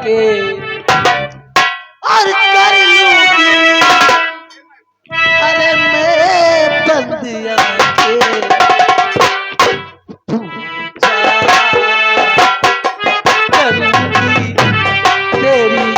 के और कर लूंगी अरे मैं बंदिया के करूंगी तेरी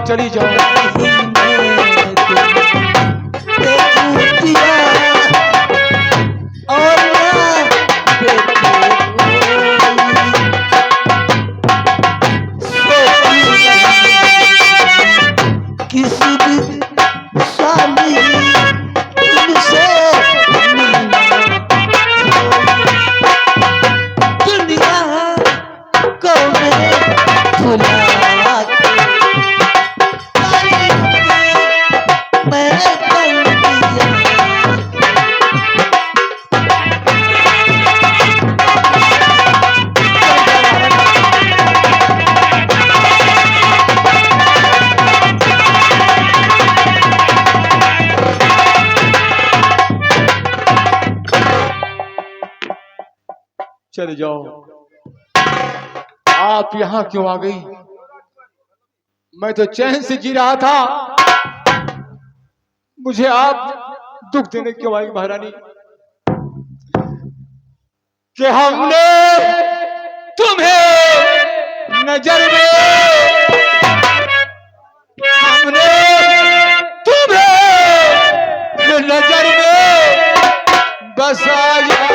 चली जाओ किसी दिन साली तुमसे दुनिया को मैं भुला चले जाओ। आप यहाँ क्यों आ गई? मैं तो चैन से जी रहा था, मुझे आप दुख देने क्यों आई महारानी? कि हमने तुम्हें नजर में, हमने तुम्हें नजर में बसाया।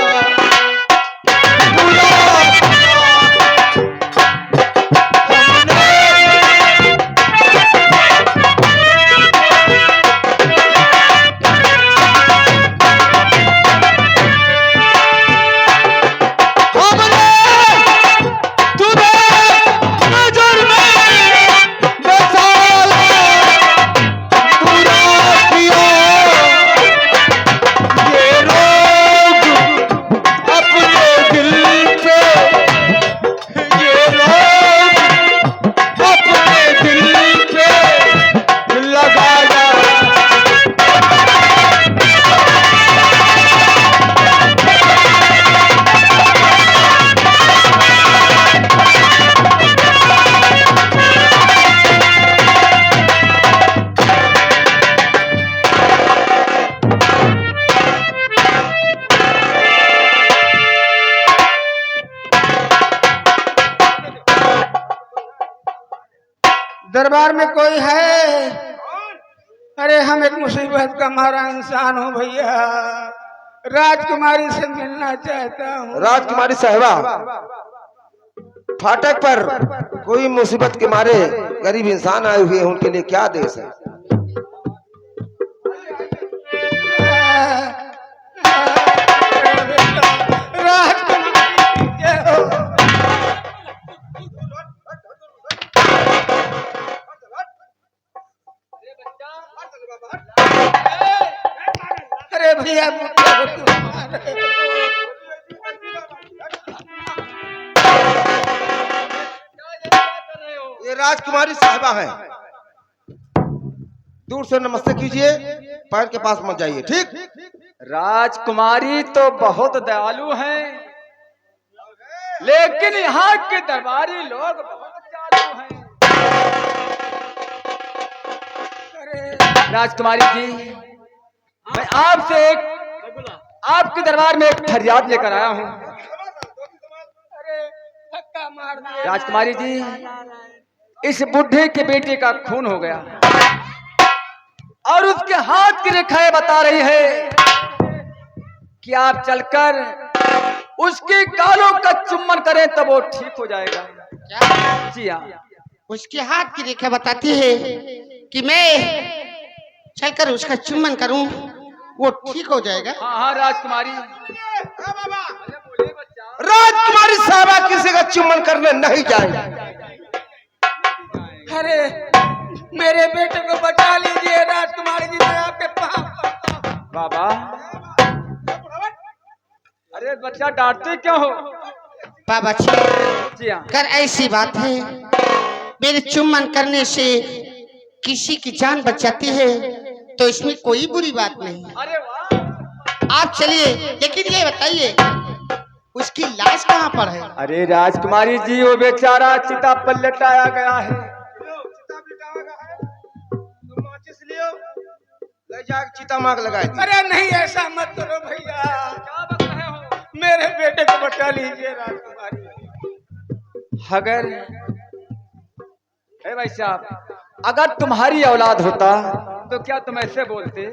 दरबार में कोई है? अरे हम एक मुसीबत का मारा इंसान हूँ भैया, राजकुमारी से मिलना चाहता हूँ। राजकुमारी साहिबा, फाटक पर कोई मुसीबत के मारे गरीब इंसान आए हुए हैं, उनके लिए क्या देश है? अरे भैया ये राजकुमारी साहिबा है, दूर से नमस्ते कीजिए, पैर के पास मत जाइए, ठीक? राजकुमारी तो बहुत दयालु हैं, लेकिन यहाँ के दरबारी लोग बहुत चालू हैं। राजकुमारी जी, मैं आपके दरबार में एक फरियाद लेकर आया हूँ। राजकुमारी जी, इस बुढ़े के बेटे का खून हो गया, और उसके हाथ की रेखाएं बता रही है कि आप चलकर उसके गालों का चुम्बन करें तब वो ठीक हो जाएगा। क्या? जी हाँ। उसके हाथ की रेखा बताती है कि मैं चलकर उसका चुम्बन करूं, वो ठीक हो जाएगा। हाँ हाँ राजकुमारी। राजकुमारी साहबा किसी का चुम्बन करने नहीं जाएगी। अरे मेरे बेटे को बचा लीजिए राजकुमारी जी, मैं आपके पास। बाबा, अरे बच्चा डांटते क्यों हो? बाबा जी, जी हाँ। कर ऐसी बात है, मेरे चुम्बन करने से किसी की जान बच जाती है तो इसमें कोई बुरी बात नहीं। अरे वाह। आप चलिए, लेकिन ये बताइए उसकी लाश कहाँ पर है? अरे राजकुमारी जी, वो बेचारा चिता पर लटाया गया है। ले जाके चिता माग लगाए दी। अरे नहीं, ऐसा मत करो भैया, क्या बक रहे हो? मेरे बेटे को बचा लीजिए राजकुमारी। अगर भाई साहब, अगर तुम्हारी औलाद होता तो क्या तुम ऐसे बोलते?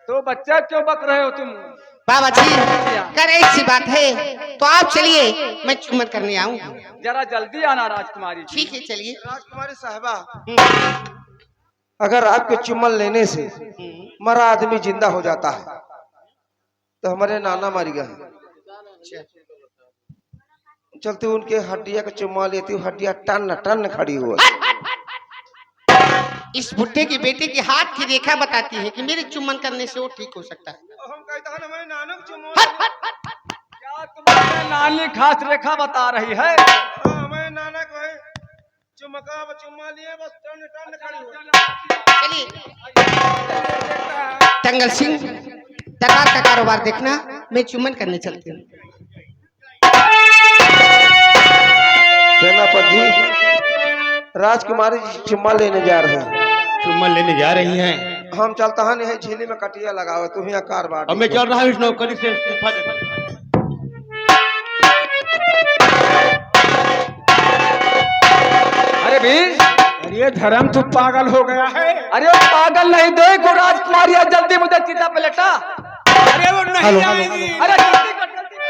तो बच्चा क्यों बक रहे हो तुम? बाबा जी, कर ऐसी बात है तो आप चलिए, मैं चुम्बन करने आऊँ। जरा जल्दी आना राजकुमारी जी। ठीक है, चलिए। राजकुमारी साहबा, अगर आपके चुम्बन लेने से मरा आदमी जिंदा हो जाता है तो हमारे नाना मर गया। चलते उनके हड्डिया का चुम्मा लेती हूँ, हड्डिया टन टन खड़ी हुआ। इस बुढ़े के बेटे के हाथ की रेखा बताती है कि मेरे चुम्बन करने से वो ठीक हो सकता है। क्या तुम्हारे नानी खास रेखा बता रही है? नाना को है चुम्मा लिए बस टन टन खड़ी हुआ। चलिए। टंगल सिंह, दरबार का कारोबार देखना, मैं चुम्बन करने चलती हूँ। सेनापति जी, राजकुमारी जी चुम्मा लेने जा रहे हैं। चुम्बन लेने जा रही हैं। हम चलता है नहीं, झीली में कटिया लगाओ, तुम यहाँ कारबार। अब मैं चल रहा हूँ इस नौकरी से इस्तीफा देने। अरे वीर, अरे धर्म तो पागल हो गया है। अरे वो पागल नहीं, देखो राजकुमारी जल्दी मुझे चिता पे लटा। अरे वो नहीं आएगी। अरे जल्दी कर, जल्दी कर।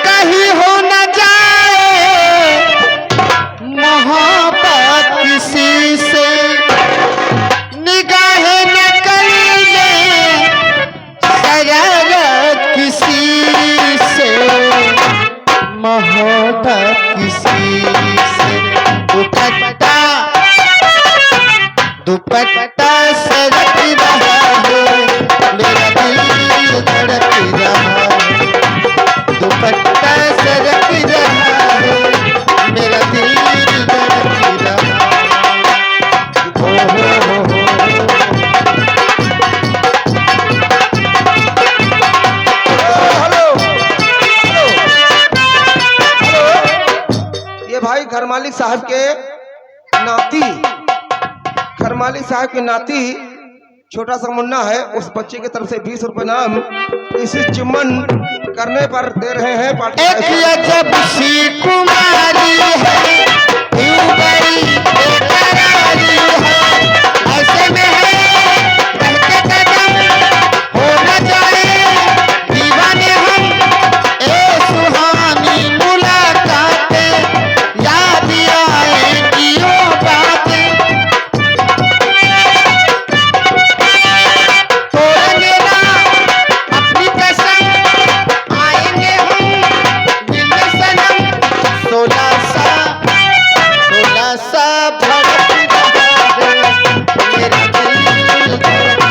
कहीं हो न जाए मोहब्बत किसी से, निगाहें न करेंगे शरारत किसी से, मोहब्बत किसी से। दुपट्टा दुपट्टा सरक रहा है, मेरा दिल धड़क रहा है। दुपट्टा सरक रहा है, मेरा दिल धड़क रहा है। हो। ये भाई घर मालिक साहब के नाती, घर मालिक साहब के नाती छोटा सा मुन्ना है, उस बच्चे की तरफ से 20 रुपए नाम इसे चुम्बन करने पर दे रहे हैं। एक अजब सी कुमारी है, यूं बड़ी बेकरारी है, ऐसे में है बहके कदम, हो न जाए दीवाने हम, ए सुहानी मुलाकातें, याद आएंगी वो बातें। तोड़ेंगे ना अपनी कसम, आएंगे हम मिलने सनम। 16 सा भड़क रहा है, मेरा दिल धड़क।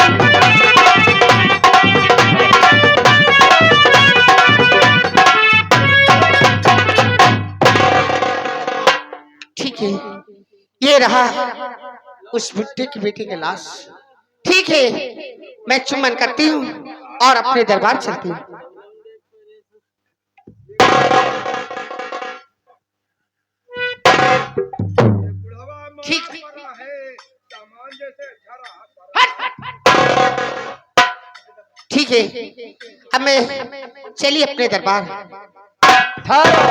ठीक है, ये रहा उस बुढ़े की बेटी की लाश। ठीक है, मैं चुम्बन करती हूँ और अपने दरबार चलती हूँ। ठीक ठीक है, अब मैं चलिए अपने दरबार। ठहरो,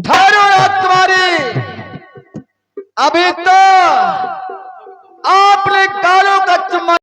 ठहरो राजकुमारी। अभी तो आपने कालों का चुम्मा